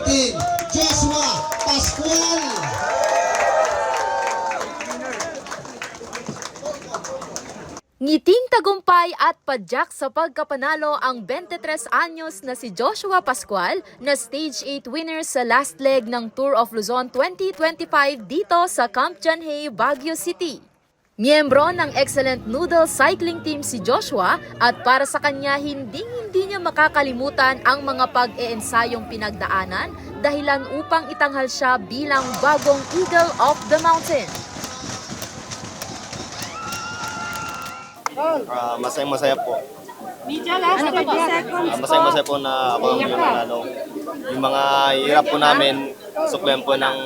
natin, Joshua Pascual. Ngiting tagumpay at padyak sa pagkapanalo ang 23 anyos na si Joshua Pascual na Stage 8 winner sa last leg ng Tour of Luzon 2025 dito sa Camp Janhay, Baguio City. Miyembro ng Excellent Noodle Cycling Team si Joshua at para sa kanya hindi niya makakalimutan ang mga pag-eensayong pinagdaanan dahilan upang itanghal siya bilang bagong Eagle of the Mountain. Masaya po. Masaya po na ako yung nanalo. Yung mga hirap po namin, suklihan po ng...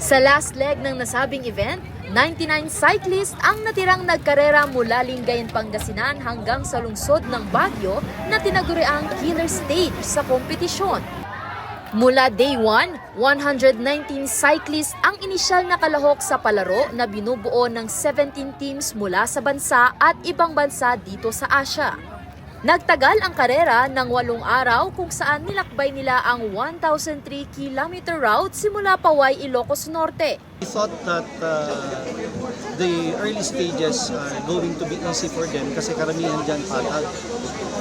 Sa last leg ng nasabing event, 99 cyclists ang natirang nagkarera mula Lingayen, Pangasinan hanggang sa lungsod ng Baguio na tinaguriang killer stage sa kompetisyon. Mula day 1, 119 cyclists ang inisyal na kalahok sa palaro na binubuo ng 17 teams mula sa bansa at ibang bansa dito sa Asia. Nagtagal ang karera ng 8 araw kung saan nilakbay nila ang 1,003-kilometer route simula Paway, Ilocos Norte. We thought that the early stages are going to be easy for them kasi karamihan dyan patag.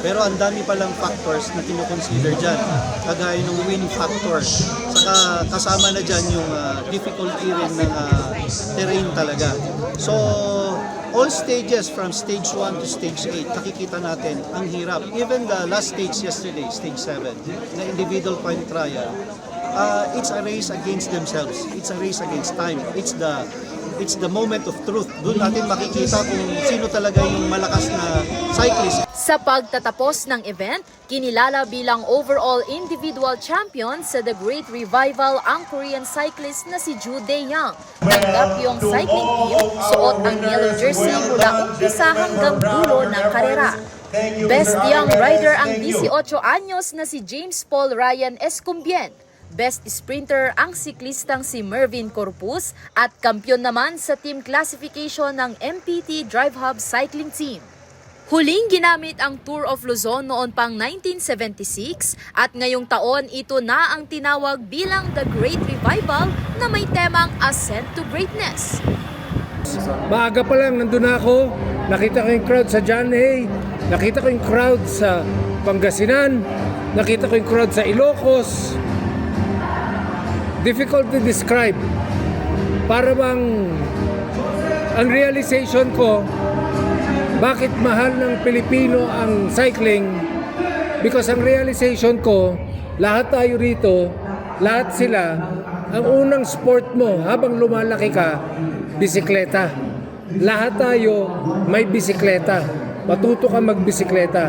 Pero ang dami palang factors na kinoconsider dyan, kagaya ng wind factor. Saka kasama na dyan yung difficulty rin ng terrain talaga. So, all stages from stage 1 to stage 8, nakikita natin ang hirap. Even the last stage yesterday, stage 7, na individual point trial, it's a race against themselves. It's a race against time. It's the moment of truth. Doon natin makikita kung sino talaga yung malakas na cyclist. Sa pagtatapos ng event, kinilala bilang overall individual champion sa The Great Revival ang Korean cyclist na si Ju Dae-young. Tanggap yung cycling team, suot ang yellow jersey mula umpisa hanggang dulo ng karera. Best Young Rider ang 18 anyos na si James Paul Ryan Escumbien. Best Sprinter ang siklistang si Mervin Corpus at kampiyon naman sa team classification ng MPT Drive Hub Cycling Team. Huling ginamit ang Tour of Luzon noon pang 1976 at ngayong taon ito na ang tinawag bilang The Great Revival na may temang Ascent to Greatness. Maaga pa lang nandun ako, nakita ko yung crowd sa Janhay, nakita ko yung crowd sa Pangasinan, nakita ko yung crowd sa Ilocos. Difficult to describe. Para bang ang realization ko, bakit mahal ng Pilipino ang cycling? Because ang realization ko, lahat tayo rito, lahat sila, ang unang sport mo habang lumalaki ka, bisikleta. Lahat tayo may bisikleta. Matuto ka magbisikleta.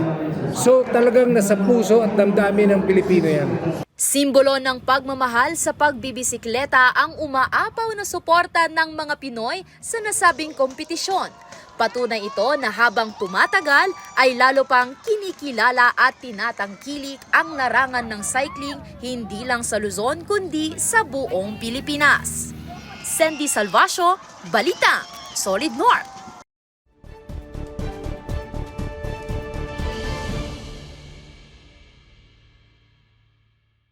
So talagang nasa puso at damdamin ng Pilipino yan. Simbolo ng pagmamahal sa pagbibisikleta ang umaapaw na suporta ng mga Pinoy sa nasabing kompetisyon. Patunay ito na habang tumatagal ay lalo pang kinikilala at tinatangkilik ang larangan ng cycling hindi lang sa Luzon kundi sa buong Pilipinas. Sandy Salvacio, Balita, Solid North.